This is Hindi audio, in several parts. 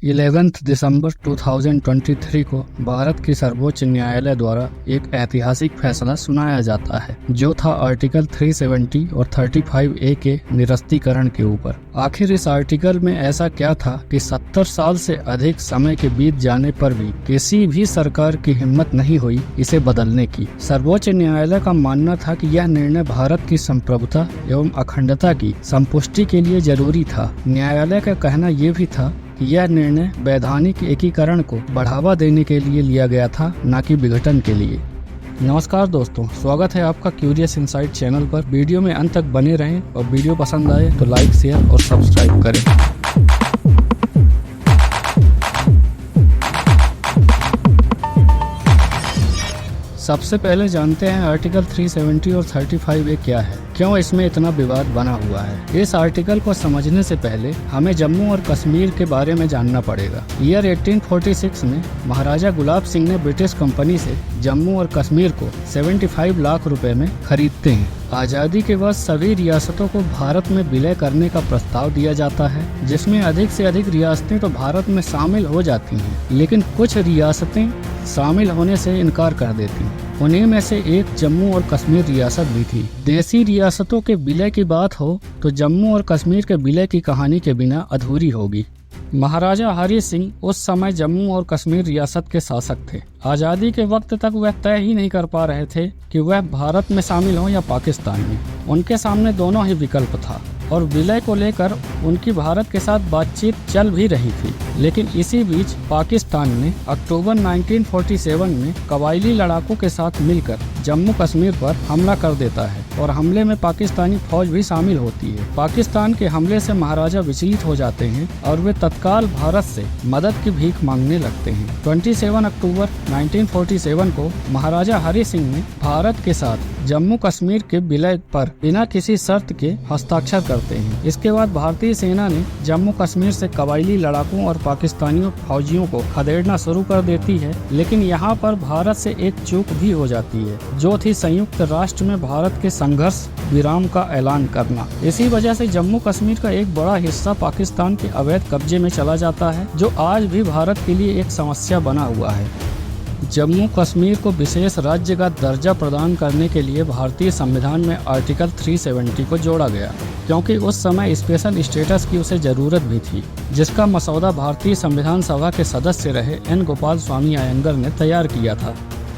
11 दिसंबर 2023 को भारत की सर्वोच्च न्यायालय द्वारा एक ऐतिहासिक फैसला सुनाया जाता है जो था आर्टिकल 370 और 35A के निरस्तीकरण के ऊपर। आखिर इस आर्टिकल में ऐसा क्या था कि 70 साल से अधिक समय के बीत जाने पर भी किसी भी सरकार की हिम्मत नहीं हुई इसे बदलने की। सर्वोच्च न्यायालय का मानना था कि यह निर्णय भारत की संप्रभुता एवं अखंडता की संपुष्टि के लिए जरूरी था। न्यायालय का कहना ये भी था यह निर्णय वैधानिक एकीकरण को बढ़ावा देने के लिए लिया गया था, न कि विघटन के लिए। नमस्कार दोस्तों, स्वागत है आपका क्यूरियस इनसाइट चैनल पर। वीडियो में अंत तक बने रहें और वीडियो पसंद आए तो लाइक, शेयर और सब्सक्राइब करें। सबसे पहले जानते हैं आर्टिकल 370 और 35A क्या है, क्यों इसमें इतना विवाद बना हुआ है। इस आर्टिकल को समझने से पहले हमें जम्मू और कश्मीर के बारे में जानना पड़ेगा। ईयर 1846 में महाराजा गुलाब सिंह ने ब्रिटिश कंपनी से जम्मू और कश्मीर को 75 लाख रुपए में खरीदते हैं। आज़ादी के बाद सभी रियासतों को भारत में विलय करने का प्रस्ताव दिया जाता है, जिसमें अधिक से अधिक रियासतें तो भारत में शामिल हो जाती हैं, लेकिन कुछ रियासतें शामिल होने से इनकार कर देती हैं। उन्हीं में से एक जम्मू और कश्मीर रियासत भी थी। देसी रियासतों के विलय की बात हो तो जम्मू और कश्मीर के विलय की कहानी के बिना अधूरी होगी। महाराजा हरि सिंह उस समय जम्मू और कश्मीर रियासत के शासक थे। आज़ादी के वक्त तक वह तय ही नहीं कर पा रहे थे कि वह भारत में शामिल हों या पाकिस्तान में। उनके सामने दोनों ही विकल्प था और विलय को लेकर उनकी भारत के साथ बातचीत चल भी रही थी। लेकिन इसी बीच पाकिस्तान ने अक्टूबर 1947 में कबायली लड़ाकों के साथ मिलकर जम्मू कश्मीर पर हमला कर देता है और हमले में पाकिस्तानी फौज भी शामिल होती है। पाकिस्तान के हमले से महाराजा विचलित हो जाते हैं और वे तत्काल भारत से मदद की भीख मांगने लगते हैं। 27 अक्टूबर 1947 को महाराजा हरि सिंह ने भारत के साथ जम्मू कश्मीर के विलय पर बिना किसी शर्त के हस्ताक्षर करते हैं। इसके बाद भारतीय सेना ने जम्मू कश्मीर से कबायली लड़ाकों और पाकिस्तानी फौजियों को खदेड़ना शुरू कर देती है। लेकिन यहाँ पर भारत से एक चूक भी हो जाती है, जो थी संयुक्त राष्ट्र में भारत के संघर्ष विराम का ऐलान करना। इसी वजह से जम्मू कश्मीर का एक बड़ा हिस्सा पाकिस्तान के अवैध कब्जे में चला जाता है, जो आज भी भारत के लिए एक समस्या बना हुआ है। जम्मू कश्मीर को विशेष राज्य का दर्जा प्रदान करने के लिए भारतीय संविधान में आर्टिकल 370 को जोड़ा गया, क्योंकि उस समय स्पेशल स्टेटस की उसे जरूरत भी थी, जिसका मसौदा भारतीय संविधान सभा के सदस्य रहे एन गोपाल स्वामी अयंगर ने तैयार किया था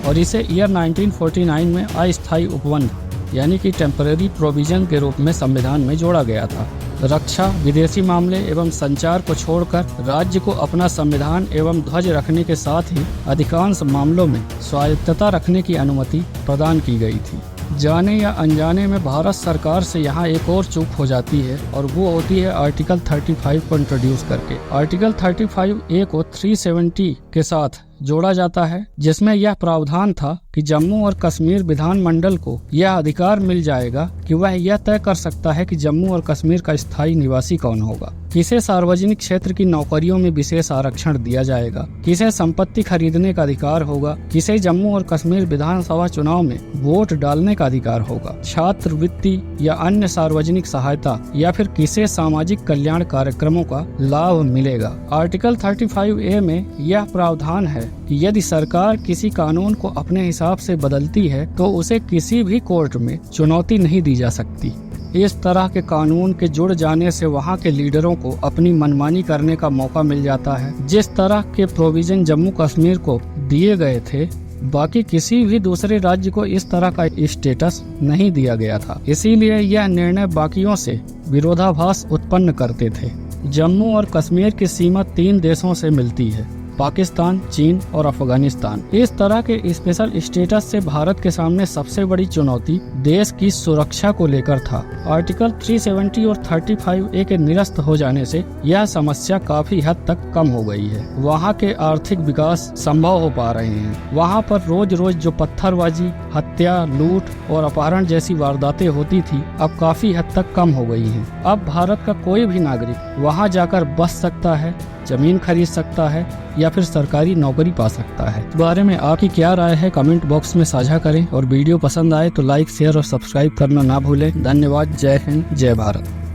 और इसे ईयर 1949 में अस्थायी उपबंध यानी कि टेम्परेरी प्रोविजन के रूप में संविधान में जोड़ा गया था। रक्षा, विदेशी मामले एवं संचार को छोड़कर राज्य को अपना संविधान एवं ध्वज रखने के साथ ही अधिकांश मामलों में स्वायत्तता रखने की अनुमति प्रदान की गई थी। जाने या अनजाने में भारत सरकार से यहाँ एक और चूक हो जाती है और वो होती है आर्टिकल 35 को इंट्रोड्यूस करके। आर्टिकल 35A को 370 के साथ जोड़ा जाता है, जिसमें यह प्रावधान था कि जम्मू और कश्मीर विधानमंडल को यह अधिकार मिल जाएगा कि वह यह तय कर सकता है कि जम्मू और कश्मीर का स्थायी निवासी कौन होगा, किसे सार्वजनिक क्षेत्र की नौकरियों में विशेष आरक्षण दिया जाएगा, किसे संपत्ति खरीदने का अधिकार होगा, किसे जम्मू और कश्मीर विधानसभा चुनाव में वोट डालने का अधिकार होगा, छात्रवृत्ति या अन्य सार्वजनिक सहायता या फिर किसे सामाजिक कल्याण कार्यक्रमों का लाभ मिलेगा। आर्टिकल 35A में यह प्रावधान है कि यदि सरकार किसी कानून को अपने हिसाब से बदलती है तो उसे किसी भी कोर्ट में चुनौती नहीं दी जा सकती। इस तरह के कानून के जुड़ जाने से वहाँ के लीडरों को अपनी मनमानी करने का मौका मिल जाता है। जिस तरह के प्रोविजन जम्मू कश्मीर को दिए गए थे, बाकी किसी भी दूसरे राज्य को इस तरह का स्टेटस नहीं दिया गया था। इसीलिए यह निर्णय बाकियों से विरोधाभास उत्पन्न करते थे। जम्मू और कश्मीर की सीमा 3 देशों से मिलती है, पाकिस्तान, चीन और अफगानिस्तान। इस तरह के स्पेशल स्टेटस से भारत के सामने सबसे बड़ी चुनौती देश की सुरक्षा को लेकर था। आर्टिकल 370 और 35A के निरस्त हो जाने से यह समस्या काफी हद तक कम हो गई है। वहाँ के आर्थिक विकास संभव हो पा रहे हैं। वहाँ पर रोज रोज जो पत्थरबाजी, हत्या, लूट और अपहरण जैसी वारदातें होती थी, अब काफी हद तक कम हो गई हैं। अब भारत का कोई भी नागरिक वहाँ जाकर बस सकता है, जमीन खरीद सकता है या फिर सरकारी नौकरी पा सकता है। इस बारे में आपकी क्या राय है कमेंट बॉक्स में साझा करें और वीडियो पसंद आए तो लाइक, शेयर और सब्सक्राइब करना ना भूलें। धन्यवाद। जय हिंद, जय भारत।